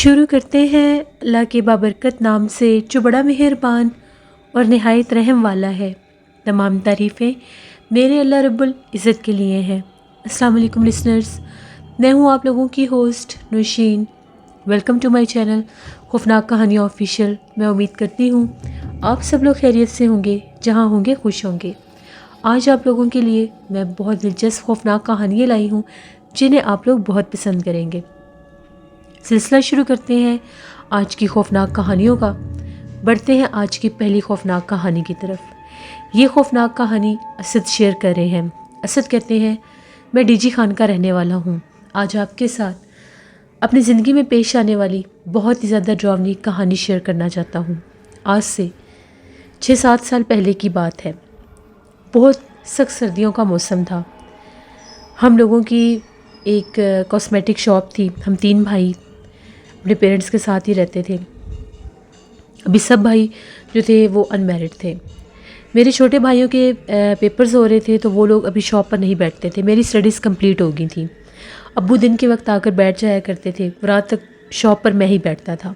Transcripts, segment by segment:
شروع کرتے ہیں اللہ کے بابرکت نام سے جو بڑا مہربان اور نہایت رحم والا ہے۔ تمام تعریفیں میرے اللہ رب العزت کے لیے ہیں۔ السلام علیکم لسنرز، میں ہوں آپ لوگوں کی host Nausheen. Welcome to my channel خوفناک کہانیاں آفیشیل۔ میں امید کرتی ہوں آپ سب لوگ خیریت سے ہوں گے، جہاں ہوں گے خوش ہوں گے۔ آج آپ لوگوں کے لیے میں بہت دلچسپ خوفناک کہانیاں لائی ہوں جنہیں آپ لوگ بہت پسند کریں گے۔ سلسلہ شروع کرتے ہیں آج کی خوفناک کہانیوں کا۔ بڑھتے ہیں آج کی پہلی خوفناک کہانی کی طرف۔ یہ خوفناک کہانی اسد شیئر کر رہے ہیں۔ اسد کہتے ہیں، میں ڈی جی خان کا رہنے والا ہوں۔ آج آپ کے ساتھ اپنی زندگی میں پیش آنے والی بہت ہی زیادہ ڈراؤنی کہانی شیئر کرنا چاہتا ہوں۔ آج سے 6-7 سال پہلے کی بات ہے۔ بہت سخت سردیوں کا موسم تھا۔ ہم لوگوں کی ایک کاسمیٹک شاپ تھی۔ ہم 3 بھائی اپنے پیرنٹس کے ساتھ ہی رہتے تھے۔ ابھی سب بھائی جو تھے وہ انمیرڈ تھے۔ میرے چھوٹے بھائیوں کے پیپرز ہو رہے تھے تو وہ لوگ ابھی شاپ پر نہیں بیٹھتے تھے۔ میری اسٹڈیز کمپلیٹ ہو گئی تھیں۔ ابو دن کے وقت آ کر بیٹھ جایا کرتے تھے، رات تک شاپ پر میں ہی بیٹھتا تھا۔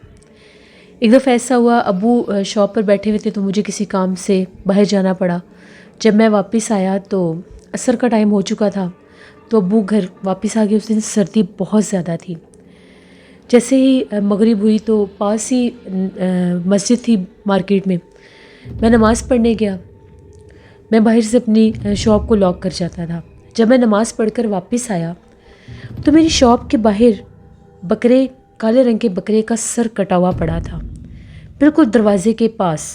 ایک دفعہ ایسا ہوا، ابو شاپ پر بیٹھے ہوئے تھے تو مجھے کسی کام سے باہر جانا پڑا۔ جب میں واپس آیا تو عصر کا ٹائم ہو چکا تھا، تو ابو گھر واپس آ گئے۔ اس دن سردی بہت زیادہ تھی۔ جیسے ہی مغرب ہوئی تو پاس ہی مسجد تھی مارکیٹ میں، میں نماز پڑھنے گیا۔ میں باہر سے اپنی شاپ کو لاک کر جاتا تھا۔ جب میں نماز پڑھ کر واپس آیا تو میری شاپ کے باہر بکرے، کالے رنگ کے بکرے کا سر کٹا ہوا پڑا تھا، بالکل دروازے کے پاس۔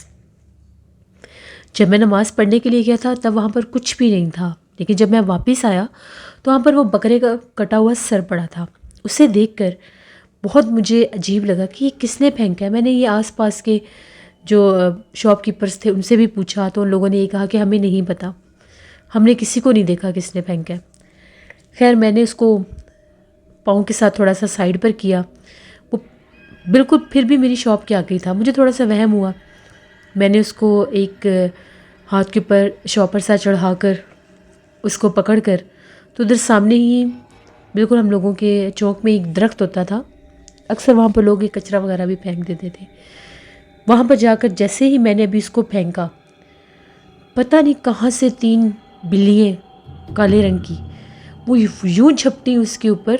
جب میں نماز پڑھنے کے لیے گیا تھا تب وہاں پر کچھ بھی نہیں تھا، لیکن جب میں واپس آیا تو وہاں پر وہ بکرے کا کٹا ہوا سر پڑا تھا۔ اسے دیکھ کر بہت مجھے عجیب لگا کہ یہ کس نے پھینکا ہے۔ میں نے یہ آس پاس کے جو شاپ کیپرز تھے ان سے بھی پوچھا تو ان لوگوں نے یہ کہا کہ ہمیں نہیں پتہ، ہم نے کسی کو نہیں دیکھا کس نے پھینکا ہے۔ خیر میں نے اس کو پاؤں کے ساتھ تھوڑا سا سائڈ پر کیا، وہ بالکل پھر بھی میری شاپ کے آگے تھا۔ مجھے تھوڑا سا وہم ہوا، میں نے اس کو ایک ہاتھ کے اوپر شاپر سا چڑھا کر اس کو پکڑ کر، تو ادھر سامنے ہی بالکل ہم لوگوں کے چوک میں ایک درخت ہوتا تھا، اکثر وہاں پر لوگ یہ کچرا وغیرہ بھی پھینک دیتے تھے۔ وہاں پر جا کر جیسے ہی میں نے ابھی اس کو پھینکا، پتہ نہیں کہاں سے 3 بلیاں کالے رنگ کی وہ یوں جھپٹی اس کے اوپر۔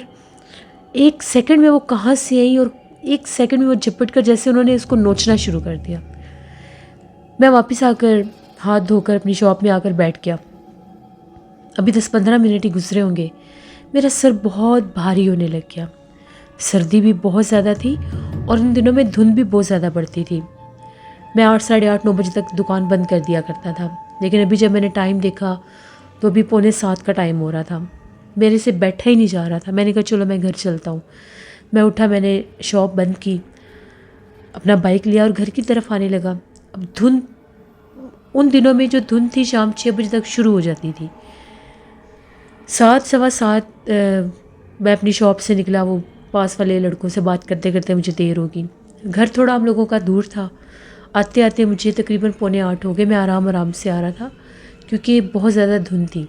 1 سیکنڈ میں وہ کہاں سے آئیں اور 1 سیکنڈ میں وہ جھپٹ کر جیسے انہوں نے اس کو نوچنا شروع کر دیا۔ میں واپس آ کر ہاتھ دھو کر اپنی شاپ میں آ کر بیٹھ گیا۔ ابھی 10-15 منٹ ہی گزرے ہوں گے، میرا سر بہت بھاری ہونے لگ گیا۔ سردی بھی بہت زیادہ تھی اور ان دنوں میں دھند بھی بہت زیادہ پڑتی تھی۔ میں 8، 8:30، 9 بجے تک دکان بند کر دیا کرتا تھا، لیکن ابھی جب میں نے ٹائم دیکھا تو ابھی 6:45 کا ٹائم ہو رہا تھا۔ میرے سے بیٹھا ہی نہیں جا رہا تھا۔ میں نے کہا چلو میں گھر چلتا ہوں۔ میں اٹھا، میں نے شاپ بند کی، اپنا بائک لیا اور گھر کی طرف آنے لگا۔ اب دھند، ان دنوں میں جو دھند تھی شام 6 بجے تک شروع ہو جاتی تھی۔ 7، 7:15 میں اپنی شاپ سے نکلا۔ وہ پاس والے لڑکوں سے بات کرتے کرتے مجھے دیر ہوگی۔ گھر تھوڑا ہم لوگوں کا دور تھا۔ آتے آتے مجھے تقریباً 7:45 ہو گئے۔ میں آرام سے آ رہا تھا کیونکہ بہت زیادہ دھند تھی۔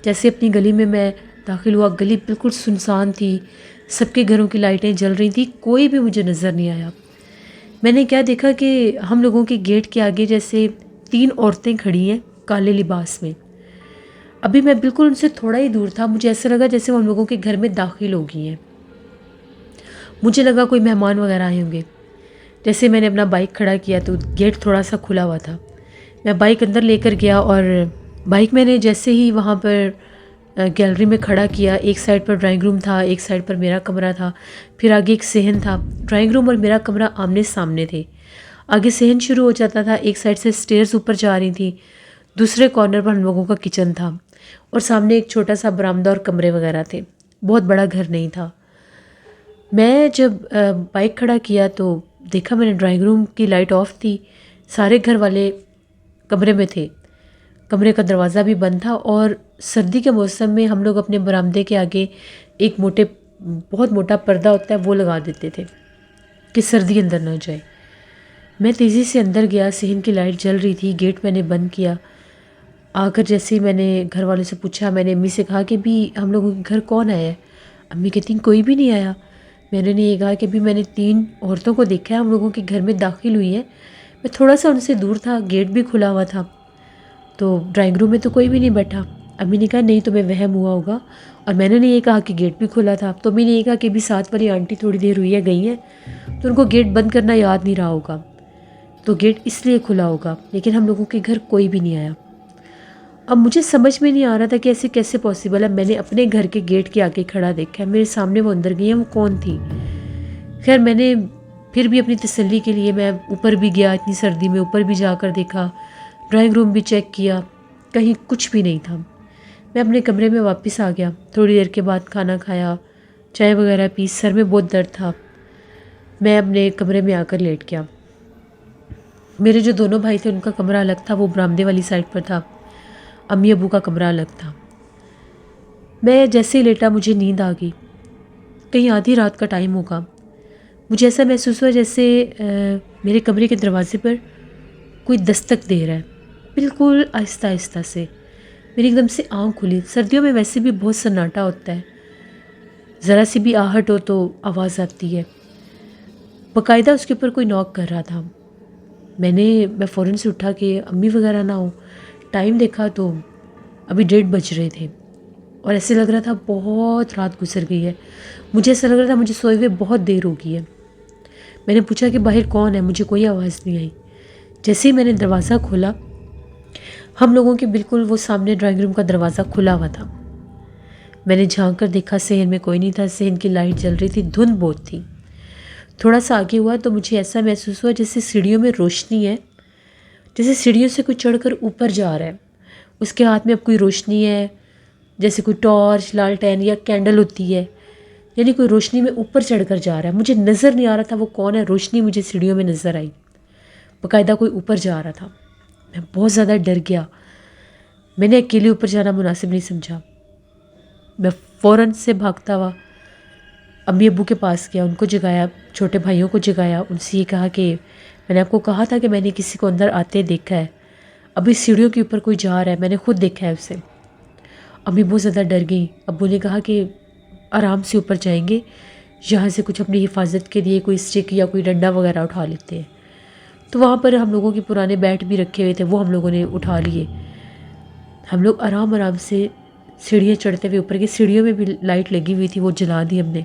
جیسے اپنی گلی میں داخل ہوا، گلی بالکل سنسان تھی، سب کے گھروں کی لائٹیں جل رہی تھیں، کوئی بھی مجھے نظر نہیں آیا۔ میں نے کیا دیکھا کہ ہم لوگوں کے گیٹ کے آگے جیسے 3 عورتیں کھڑی ہیں کالے لباس میں۔ ابھی میں بالکل ان سے تھوڑا ہی دور تھا، مجھے ایسا لگا جیسے وہ ہم لوگوں کے گھر میں داخل ہو گئی ہیں۔ مجھے لگا کوئی مہمان وغیرہ آئے ہوں گے۔ جیسے میں نے اپنا بائک کھڑا کیا تو گیٹ تھوڑا سا کھلا ہوا تھا۔ میں بائک اندر لے کر گیا اور بائک میں نے جیسے ہی وہاں پر گیلری میں کھڑا کیا، ایک سائڈ پر ڈرائنگ روم تھا، ایک سائڈ پر میرا کمرہ تھا، پھر آگے ایک صحن تھا۔ ڈرائنگ روم اور میرا کمرہ آمنے سامنے تھے۔ آگے صحن شروع ہو جاتا تھا، ایک سائڈ سے سٹیئرز اوپر جا رہی تھیں، دوسرے کارنر پر ہم لوگوں کا کچن تھا اور سامنے ایک چھوٹا سا برآمدہ اور کمرے وغیرہ تھے۔ بہت بڑا گھر نہیں تھا۔ میں جب بائک کھڑا کیا تو دیکھا میں نے ڈرائنگ روم کی لائٹ آف تھی، سارے گھر والے کمرے میں تھے، کمرے کا دروازہ بھی بند تھا، اور سردی کے موسم میں ہم لوگ اپنے برآمدے کے آگے ایک بہت موٹا پردہ ہوتا ہے وہ لگا دیتے تھے کہ سردی اندر نہ جائے۔ میں تیزی سے اندر گیا، صحن کی لائٹ جل رہی تھی، گیٹ میں نے بند کیا۔ آ کر جیسے ہی میں نے گھر والوں سے پوچھا، میں نے امی سے کہا کہ بھی ہم لوگوں کے گھر کون آیا ہے؟ امی کہتی ہیں کوئی بھی نہیں آیا۔ میں نے یہ کہا کہ ابھی میں نے 3 عورتوں کو دیکھا ہے، ہم لوگوں کے گھر میں داخل ہوئی ہیں، میں تھوڑا سا ان سے دور تھا، گیٹ بھی کھلا ہوا تھا، تو ڈرائنگ روم میں تو کوئی بھی نہیں بیٹھا۔ امی نے کہا نہیں تمہیں وہم ہوا ہوگا، اور میں نے یہ کہا کہ گیٹ بھی کھلا تھا، تو امی نے یہ کہا کہ ابھی ساتھ والی آنٹی تھوڑی دیر ہوئی ہے گئی ہیں، تو ان کو گیٹ بند کرنا یاد نہیں رہا ہوگا، تو گیٹ اس لیے کھلا ہوگا، لیکن ہم لوگوں کے گھر کوئی بھی نہیں آیا۔ اب مجھے سمجھ میں نہیں آ رہا تھا کہ ایسے کیسے پاسبل ہے، میں نے اپنے گھر کے گیٹ کے آگے کھڑا دیکھا ہے، میرے سامنے وہ اندر گئی ہیں، وہ کون تھی؟ خیر میں نے پھر بھی اپنی تسلی کے لیے میں اوپر بھی گیا، اتنی سردی میں اوپر بھی جا کر دیکھا، ڈرائنگ روم بھی چیک کیا، کہیں کچھ بھی نہیں تھا۔ میں اپنے کمرے میں واپس آ گیا، تھوڑی دیر کے بعد کھانا کھایا، چائے وغیرہ پی، سر میں بہت درد تھا، میں اپنے کمرے میں آ کر لیٹ گیا۔ میرے جو دونوں بھائی تھے ان کا کمرہ الگ تھا، وہ برآمدے والی سائڈ پر تھا، امی ابو کا کمرہ الگ تھا۔ میں جیسے ہی لیٹا مجھے نیند آ گئی، کہیں آدھی رات کا ٹائم ہوگا، مجھے ایسا محسوس ہوا جیسے میرے کمرے کے دروازے پر کوئی دستک دے رہا ہے، بالکل آہستہ آہستہ سے۔ میری ایک دم سے آنکھ کھلی، سردیوں میں ویسے بھی بہت سناٹا ہوتا ہے، ذرا سی بھی آہٹ ہو تو آواز آتی ہے، باقاعدہ اس کے اوپر کوئی نوک کر رہا تھا۔ میں فوراً سے اٹھا کہ امی وغیرہ نہ ہو، ٹائم دیکھا تو ابھی 1:30 بج رہے تھے، اور ایسے لگ رہا تھا بہت رات گزر گئی ہے، مجھے ایسا لگ رہا تھا مجھے سوئے ہوئے بہت دیر ہو گئی ہے۔ میں نے پوچھا کہ باہر کون ہے، مجھے کوئی آواز نہیں آئی۔ جیسے ہی میں نے دروازہ کھولا، ہم لوگوں کے بالکل وہ سامنے ڈرائنگ روم کا دروازہ کھلا ہوا تھا۔ میں نے جھانک کر دیکھا، صحن میں کوئی نہیں تھا، صحن کی لائٹ جل رہی تھی، دھند بہت تھی۔ تھوڑا سا آگے ہوا تو مجھے ایسا محسوس ہوا جیسے سیڑھیوں میں روشنی ہے، جیسے سیڑھیوں سے کوئی چڑھ کر اوپر جا رہا ہے، اس کے ہاتھ میں اب کوئی روشنی ہے، جیسے کوئی ٹارچ، لالٹین یا کینڈل ہوتی ہے، یعنی کوئی روشنی میں اوپر چڑھ کر جا رہا ہے۔ مجھے نظر نہیں آ رہا تھا وہ کون ہے، روشنی مجھے سیڑھیوں میں نظر آئی، باقاعدہ کوئی اوپر جا رہا تھا۔ میں بہت زیادہ ڈر گیا، میں نے اکیلے اوپر جانا مناسب نہیں سمجھا۔ میں فوراً سے بھاگتا ہوا امی ابو کے پاس گیا، ان کو جگایا، چھوٹے بھائیوں کو جگایا، ان سے یہ کہا کہ میں نے آپ کو کہا تھا کہ میں نے کسی کو اندر آتے دیکھا ہے، ابھی سیڑھیوں کے اوپر کوئی جا رہا ہے، میں نے خود دیکھا ہے اسے۔ امی بہت زیادہ ڈر گئی، ابو نے کہا کہ آرام سے اوپر جائیں گے، یہاں سے کچھ اپنی حفاظت کے لیے کوئی اسٹک یا کوئی ڈنڈا وغیرہ اٹھا لیتے ہیں۔ تو وہاں پر ہم لوگوں کے پرانے بیٹ بھی رکھے ہوئے تھے، وہ ہم لوگوں نے اٹھا لیے۔ ہم لوگ آرام آرام سے سیڑھیاں چڑھتے ہوئے اوپر گئے، سیڑھیوں میں بھی لائٹ لگی ہوئی تھی، وہ جلا دی ہم نے۔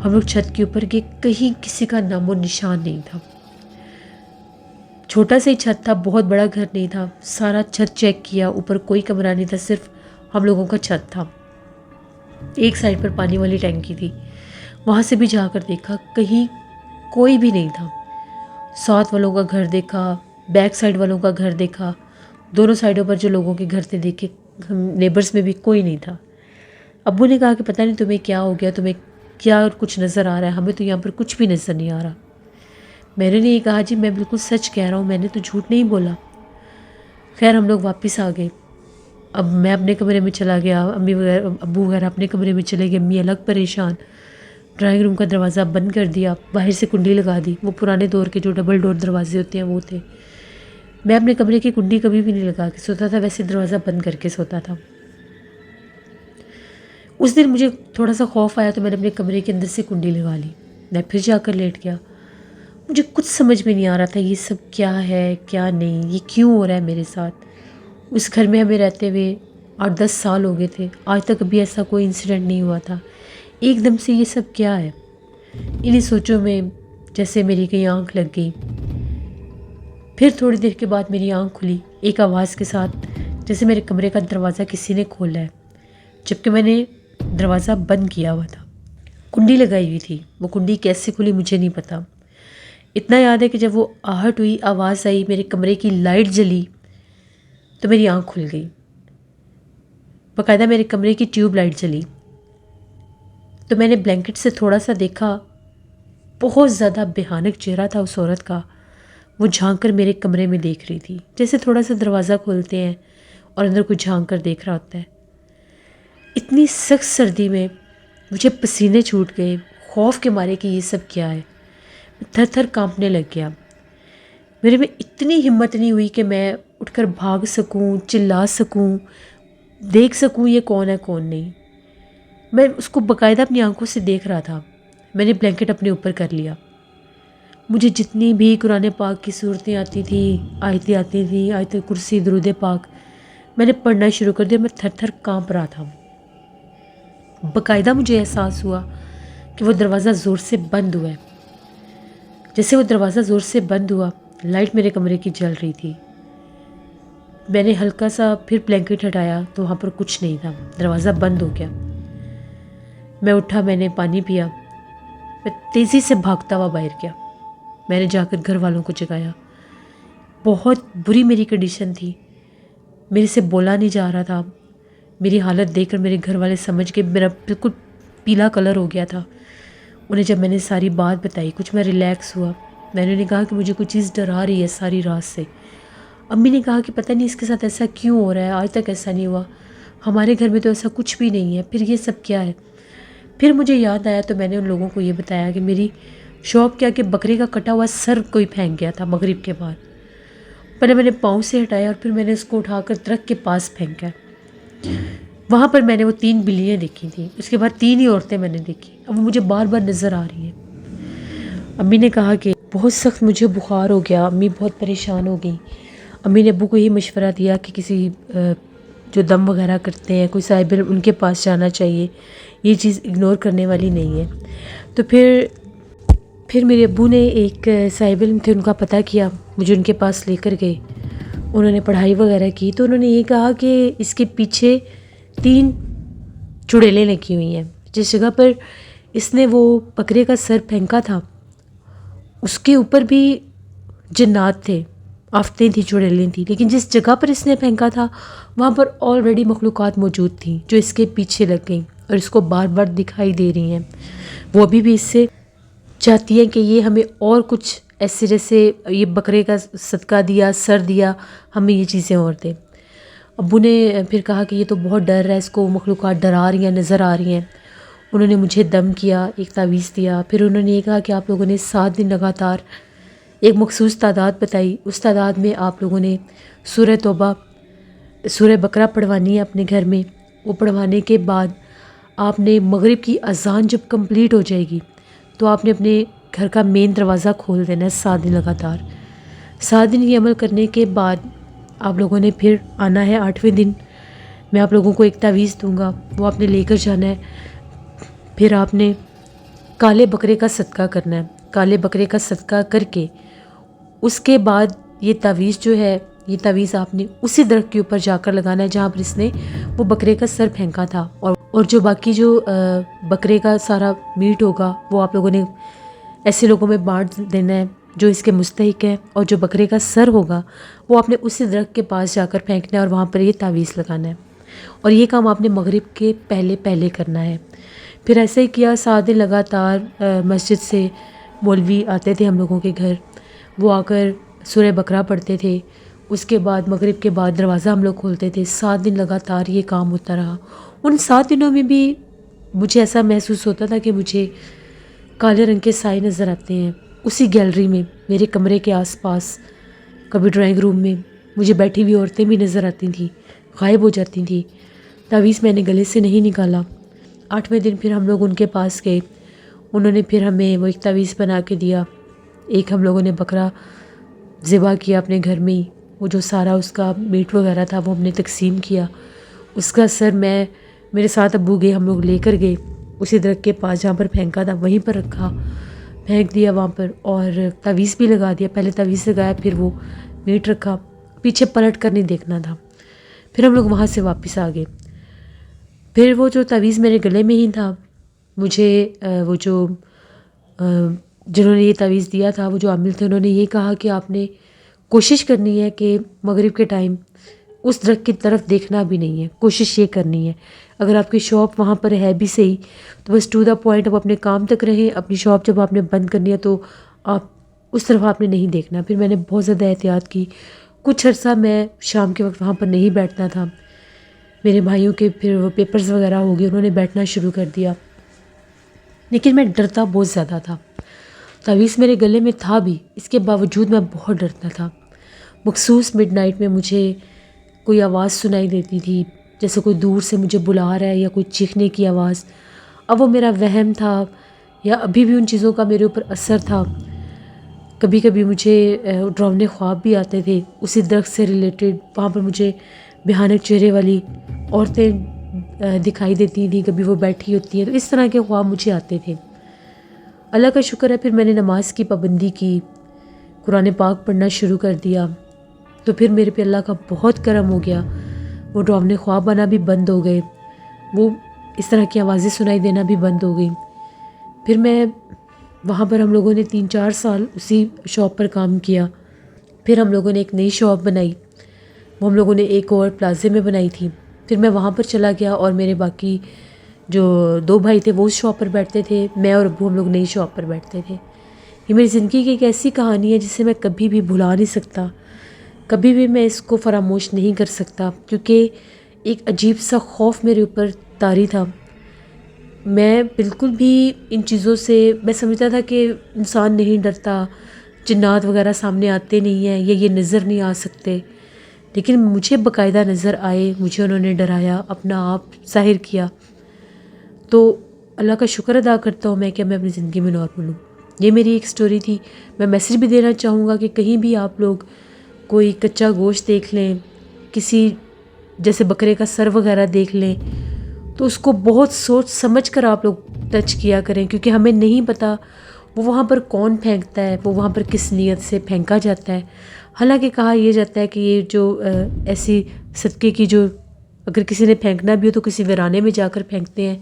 ہم لوگ چھت کے اوپر گئے، کہیں کسی کا نام و نشان نہیں تھا، چھوٹا سا ہی چھت تھا، بہت بڑا گھر نہیں تھا، سارا چھت چیک کیا، اوپر کوئی کمرہ نہیں تھا، صرف ہم لوگوں کا چھت تھا۔ ایک سائڈ پر پانی والی ٹینکی تھی، وہاں سے بھی جا کر دیکھا، کہیں کوئی بھی نہیں تھا۔ ساتھ والوں کا گھر دیکھا، بیک سائڈ والوں کا گھر دیکھا، دونوں سائڈوں پر جو لوگوں کے گھر تھے دیکھے، نیبرز میں بھی کوئی نہیں تھا۔ ابو نے کہا کہ پتہ نہیں تمہیں کیا ہو گیا، تمہیں کیا کچھ نظر آ رہا ہے، ہمیں تو یہاں پر کچھ بھی نظر نہیں آ رہا۔ میں نے یہ کہا جی میں بالکل سچ کہہ رہا ہوں، میں نے تو جھوٹ نہیں بولا۔ خیر ہم لوگ واپس آ گئے، اب میں اپنے کمرے میں چلا گیا، امی وغیرہ ابو وغیرہ اپنے کمرے میں چلے گئے، امی الگ پریشان۔ ڈرائنگ روم کا دروازہ بند کر دیا، باہر سے کنڈی لگا دی، وہ پرانے دور کے جو ڈبل ڈور دروازے ہوتے ہیں وہ تھے۔ میں اپنے کمرے کی کنڈی کبھی بھی نہیں لگا کے سوتا تھا، ویسے دروازہ بند کر کے سوتا تھا۔ اس دن مجھے تھوڑا سا خوف آیا تو میں نے اپنے کمرے کے اندر سے کنڈی لگا لی، میں پھر جا کر لیٹ گیا۔ مجھے کچھ سمجھ میں نہیں آ رہا تھا یہ سب کیا ہے کیا نہیں، یہ کیوں ہو رہا ہے میرے ساتھ۔ اس گھر میں ہمیں رہتے ہوئے 8-10 سال ہو گئے تھے، آج تک ابھی ایسا کوئی انسیڈنٹ نہیں ہوا تھا، ایک دم سے یہ سب کیا ہے۔ انہی سوچوں میں جیسے میری کہیں آنکھ لگ گئی، پھر تھوڑی دیر کے بعد میری آنکھ کھلی ایک آواز کے ساتھ، جیسے میرے کمرے کا دروازہ کسی نے کھولا ہے، جبکہ میں نے دروازہ بند کیا ہوا تھا، کنڈی لگائی ہوئی تھی۔ وہ کنڈی کیسے کھلی مجھے نہیں پتا، اتنا یاد ہے کہ جب وہ آہٹ ہوئی، آواز آئی، میرے کمرے کی لائٹ جلی تو میری آنکھ کھل گئی، باقاعدہ میرے کمرے کی ٹیوب لائٹ جلی۔ تو میں نے بلینکٹ سے تھوڑا سا دیکھا، بہت زیادہ بھیانک چہرہ تھا اس عورت کا، وہ جھانک کر میرے کمرے میں دیکھ رہی تھی، جیسے تھوڑا سا دروازہ کھولتے ہیں اور اندر کوئی جھانک کر دیکھ رہا ہوتا ہے۔ اتنی سخت سردی میں مجھے پسینے چھوٹ گئے، خوف کے مارے کہ یہ سب کیا ہے، تھر تھر کانپنے لگ گیا۔ میرے میں اتنی ہمت نہیں ہوئی کہ میں اٹھ کر بھاگ سکوں، چلا سکوں، دیکھ سکوں یہ کون ہے کون نہیں۔ میں اس کو باقاعدہ اپنی آنکھوں سے دیکھ رہا تھا، میں نے بلینکٹ اپنے اوپر کر لیا۔ مجھے جتنی بھی قرآن پاک کی صورتیں آتی تھیں، آیتیں آتی تھیں، آیت کرسی، درود پاک، میں نے پڑھنا شروع کر دیا۔ میں تھر تھر کانپ رہا تھا۔ باقاعدہ مجھے احساس ہوا کہ وہ دروازہ زور سے بند ہوا ہے۔ جیسے وہ دروازہ زور سے بند ہوا، لائٹ میرے کمرے کی جل رہی تھی۔ میں نے ہلکا سا پھر بلینکٹ ہٹایا تو وہاں پر کچھ نہیں تھا، دروازہ بند ہو گیا۔ میں اٹھا، میں نے پانی پیا، میں تیزی سے بھاگتا ہوا باہر گیا۔ میں نے جا کر گھر والوں کو جگایا۔ بہت بری میری کنڈیشن تھی، میرے سے بولا نہیں جا رہا تھا۔ میری حالت دیکھ کر میرے گھر والے سمجھ کے میرا بالکل پیلا کلر ہو گیا تھا۔ انہیں جب میں نے ساری بات بتائی، کچھ میں ریلیکس ہوا۔ میں نے انہیں کہا کہ مجھے کوئی چیز ڈرا رہی ہے ساری رات سے۔ امی نے کہا کہ پتہ نہیں اس کے ساتھ ایسا کیوں ہو رہا ہے، آج تک ایسا نہیں ہوا، ہمارے گھر میں تو ایسا کچھ بھی نہیں ہے، پھر یہ سب کیا ہے؟ پھر مجھے یاد آیا تو میں نے ان لوگوں کو یہ بتایا کہ میری شاپ کیا کہ بکرے کا کٹا ہوا سر کوئی پھینک گیا تھا مغرب کے بعد۔ پہلے میں نے پاؤں سے ہٹایا اور پھر میں نے اس کو اٹھا کر درخت کے پاس پھینکا۔ وہاں پر میں نے وہ 3 بلیاں دیکھی تھیں، اس کے بعد 3 ہی عورتیں میں نے دیکھی، اب وہ مجھے بار بار نظر آ رہی ہیں۔ امی نے کہا کہ بہت سخت مجھے بخار ہو گیا، امی بہت پریشان ہو گئی۔ امی نے ابو کو یہ مشورہ دیا کہ کسی جو دم وغیرہ کرتے ہیں، کوئی صاحب علم، ان کے پاس جانا چاہیے، یہ چیز اگنور کرنے والی نہیں ہے۔ تو پھر میرے ابو نے ایک صاحب علم تھے، ان کا پتہ کیا، مجھے ان کے پاس لے کر گئے۔ انہوں نے پڑھائی وغیرہ کی تو انہوں نے یہ کہا کہ اس کے پیچھے 3 چڑیلیں لگی ہوئی ہیں۔ جس جگہ پر اس نے وہ بکرے کا سر پھینکا تھا اس کے اوپر بھی جنات تھے، آفتیں تھیں، چڑیلیں تھیں، لیکن جس جگہ پر اس نے پھینکا تھا وہاں پر آلریڈی مخلوقات موجود تھیں جو اس کے پیچھے لگ گئیں اور اس کو بار بار دکھائی دے رہی ہیں۔ وہ ابھی بھی اس سے چاہتی ہیں کہ یہ ہمیں اور کچھ ایسے، جیسے یہ بکرے کا صدقہ دیا، سر دیا، ہمیں یہ چیزیں اور دیں۔ ابو نے پھر کہا کہ یہ تو بہت ڈر رہا ہے، اس کو مخلوقات ڈرا رہی ہیں، نظر آ رہی ہیں۔ انہوں نے مجھے دم کیا، ایک تعویذ دیا، پھر انہوں نے یہ کہا کہ آپ لوگوں نے 7 دن لگاتار ایک مخصوص تعداد بتائی، اس تعداد میں آپ لوگوں نے سورہ توبہ، سورہ بقرہ پڑھوانی ہے اپنے گھر میں۔ وہ پڑھوانے کے بعد آپ نے مغرب کی اذان جب کمپلیٹ ہو جائے گی تو آپ نے اپنے گھر کا مین دروازہ کھول دینا ہے 7 دن لگاتار۔ 7 دن یہ عمل کرنے کے بعد آپ لوگوں نے پھر آنا ہے 8ویں دن، میں آپ لوگوں کو ایک تعویذ دوں گا، وہ آپ نے لے کر جانا ہے۔ پھر آپ نے کالے بکرے کا صدقہ کرنا ہے، کالے بکرے کا صدقہ کر کے اس کے بعد یہ تعویذ جو ہے، یہ تعویذ آپ نے اسی درخت کے اوپر جا کر لگانا ہے جہاں پر اس نے وہ بکرے کا سر پھینکا تھا، اور جو باقی جو بکرے کا سارا میٹ ہوگا وہ آپ لوگوں نے ایسے لوگوں میں بانٹ دینا ہے جو اس کے مستحق ہے، اور جو بکرے کا سر ہوگا وہ آپ نے اسی درخت کے پاس جا کر پھینکنا ہے اور وہاں پر یہ تعویذ لگانا ہے، اور یہ کام آپ نے مغرب کے پہلے کرنا ہے۔ پھر ایسے ہی کیا، 7 دن لگاتار مسجد سے مولوی آتے تھے ہم لوگوں کے گھر، وہ آ کر سورہ بقرہ پڑھتے تھے، اس کے بعد مغرب کے بعد دروازہ ہم لوگ کھولتے تھے۔ 7 دن لگاتار یہ کام ہوتا رہا۔ ان 7 دنوں میں بھی مجھے ایسا محسوس ہوتا تھا کہ مجھے کالے رنگ کے سائے نظر آتے ہیں اسی گیلری میں، میرے کمرے کے آس پاس، کبھی ڈرائنگ روم میں مجھے بیٹھی ہوئی عورتیں بھی نظر آتی تھیں، غائب ہو جاتی تھیں۔ تعویذ میں نے گلے سے نہیں نکالا۔ 8ویں دن پھر ہم لوگ ان کے پاس گئے، انہوں نے پھر ہمیں وہ ایک تعویذ بنا کے دیا۔ ایک ہم لوگوں نے بکرا ذبح کیا اپنے گھر میں ہی، وہ جو سارا اس کا میٹ وغیرہ تھا وہ ہم نے تقسیم کیا۔ اس کا سر میرے ساتھ ابو گئے، ہم لوگ لے کر گئے اسی درخت کے پاس جہاں پر پھینکا تھا، وہیں پر رکھا، پھینک دیا وہاں پر، اور تعویذ بھی لگا دیا۔ پہلے تعویذ لگایا، پھر وہ میٹ رکھا، پیچھے پلٹ کر نہیں دیکھنا تھا۔ پھر ہم لوگ وہاں سے واپس آ گئے۔ پھر وہ جو تعویذ میرے گلے میں ہی تھا، مجھے وہ جو جنہوں نے یہ تعویذ دیا تھا، وہ جو عامل تھے، انہوں نے یہ کہا کہ آپ نے کوشش کرنی ہے کہ مغرب کے ٹائم اس درخت کی طرف دیکھنا بھی نہیں ہے، کوشش یہ کرنی ہے۔ اگر آپ کی شاپ وہاں پر ہے بھی صحیح تو بس ٹو دا پوائنٹ، اب اپنے کام تک رہیں، اپنی شاپ جب آپ نے بند کرنی ہے تو آپ اس طرف آپ نے نہیں دیکھنا۔ پھر میں نے بہت زیادہ احتیاط کی، کچھ عرصہ میں شام کے وقت وہاں پر نہیں بیٹھنا تھا۔ میرے بھائیوں کے پھر وہ پیپرز وغیرہ ہو گئے، انہوں نے بیٹھنا شروع کر دیا، لیکن میں ڈرتا بہت زیادہ تھا۔ تعویذ میرے گلے میں تھا بھی، اس کے باوجود میں بہت ڈرتا تھا۔ مخصوص مڈ نائٹ میں مجھے کوئی آواز سنائی دیتی تھی، جیسے کوئی دور سے مجھے بلا رہا ہے یا کوئی چیخنے کی آواز۔ اب وہ میرا وہم تھا یا ابھی بھی ان چیزوں کا میرے اوپر اثر تھا. کبھی کبھی مجھے ڈراؤنے خواب بھی آتے تھے اسی درخت سے ریلیٹڈ. وہاں پر مجھے بھیانک چہرے والی عورتیں دکھائی دیتی تھیں، کبھی وہ بیٹھی ہوتی ہیں، تو اس طرح کے خواب مجھے آتے تھے. اللہ کا شکر ہے پھر میں نے نماز کی پابندی کی، قرآن پاک پڑھنا شروع کر دیا، تو پھر میرے پہ اللہ کا بہت کرم ہو گیا. وہ ڈراؤنے خواب آنا بھی بند ہو گئے، وہ اس طرح کی آوازیں سنائی دینا بھی بند ہو گئی. پھر میں وہاں پر ہم لوگوں نے 3-4 سال اسی شاپ پر کام کیا. پھر ہم لوگوں نے ایک نئی شاپ بنائی، وہ ہم لوگوں نے ایک اور پلازے میں بنائی تھی. پھر میں وہاں پر چلا گیا اور میرے باقی جو 2 بھائی تھے وہ اس شاپ پر بیٹھتے تھے، میں اور ابو ہم لوگ نئی شاپ پر بیٹھتے تھے. یہ میری زندگی کی ایک ایسی کہانی ہے جسے میں کبھی بھی بھلا نہیں سکتا، کبھی بھی میں اس کو فراموش نہیں کر سکتا، کیونکہ ایک عجیب سا خوف میرے اوپر طاری تھا. میں بالکل بھی ان چیزوں سے، میں سمجھتا تھا کہ انسان نہیں ڈرتا، جنات وغیرہ سامنے آتے نہیں ہیں یا یہ نظر نہیں آ سکتے، لیکن مجھے باقاعدہ نظر آئے، مجھے انہوں نے ڈرایا، اپنا آپ ظاہر کیا. تو اللہ کا شکر ادا کرتا ہوں میں کہ میں اپنی زندگی میں نارمل ہوں. یہ میری ایک سٹوری تھی. میں میسیج بھی دینا چاہوں گا کہ کہیں بھی آپ لوگ کوئی کچا گوشت دیکھ لیں، کسی جیسے بکرے کا سر وغیرہ دیکھ لیں، تو اس کو بہت سوچ سمجھ کر آپ لوگ ٹچ کیا کریں، کیونکہ ہمیں نہیں پتہ وہ وہاں پر کون پھینکتا ہے، وہ وہاں پر کس نیت سے پھینکا جاتا ہے. حالانکہ کہا یہ جاتا ہے کہ یہ جو ایسی صدقے کی، جو اگر کسی نے پھینکنا بھی ہو تو کسی ویرانے میں جا کر پھینکتے ہیں،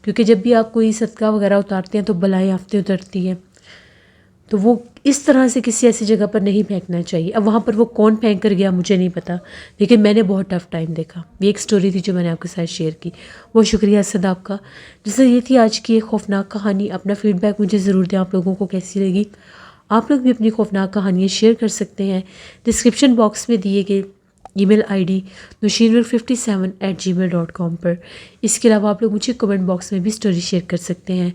کیونکہ جب بھی آپ کوئی صدقہ وغیرہ اتارتے ہیں تو بلائیں آفتیں اترتی ہیں. تو وہ اس طرح سے کسی ایسی جگہ پر نہیں پھینکنا چاہیے. اب وہاں پر وہ کون پھینک کر گیا مجھے نہیں پتہ، لیکن میں نے بہت ٹف ٹائم دیکھا. یہ ایک سٹوری تھی جو میں نے آپ کے ساتھ شیئر کی. بہت شکریہ اسد آپ کا. جس سے یہ تھی آج کی ایک خوفناک کہانی. اپنا فیڈ بیک مجھے ضرور دیں، آپ لوگوں کو کیسی لگی. آپ لوگ بھی اپنی خوفناک کہانیاں شیئر کر سکتے ہیں ڈسکرپشن باکس میں دیے گئے ای میل آئی ڈی nusheenur57@gmail.com پر. اس کے علاوہ آپ لوگ مجھے کمنٹ باکس میں بھی سٹوری شیئر کر سکتے ہیں.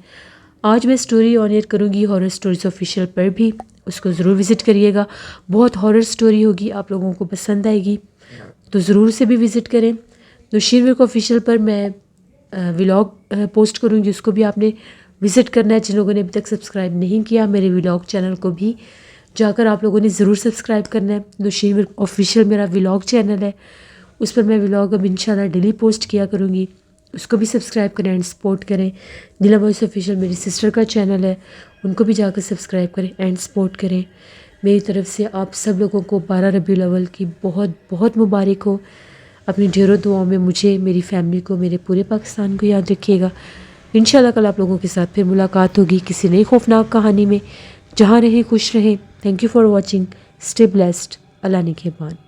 آج میں سٹوری آن ایئر کروں گی ہارر سٹوریز آفیشیل پر بھی، اس کو ضرور وزٹ کریے گا. بہت ہارر سٹوری ہوگی، آپ لوگوں کو پسند آئے گی، تو ضرور سے بھی وزٹ کریں. نشین ورک آفیشیل پر میں ولاگ پوسٹ کروں گی، اس کو بھی آپ نے وزٹ کرنا ہے. جن لوگوں نے ابھی تک سبسکرائب نہیں کیا میرے ولاگ چینل کو بھی جا کر آپ لوگوں نے ضرور سبسکرائب کرنا ہے. نشین ورک آفیشیل میرا ولاگ چینل ہے، اس پر میں ولاگ اب انشاءاللہ ڈیلی پوسٹ کیا کروں گی، اس کو بھی سبسکرائب کریں اینڈ سپورٹ کریں. نیلا وائس آفیشیل میری سسٹر کا چینل ہے، ان کو بھی جا کر سبسکرائب کریں اینڈ سپورٹ کریں. میری طرف سے آپ سب لوگوں کو 12 ربیع الاول کی بہت بہت مبارک ہو. اپنی ڈھیروں دعاؤں میں مجھے، میری فیملی کو، میرے پورے پاکستان کو یاد رکھیے گا. انشاءاللہ کل آپ لوگوں کے ساتھ پھر ملاقات ہوگی کسی نئی خوفناک کہانی میں. جہاں رہیں خوش رہیں. Thank you for watching. Stay blessed. اللہ نگہبان.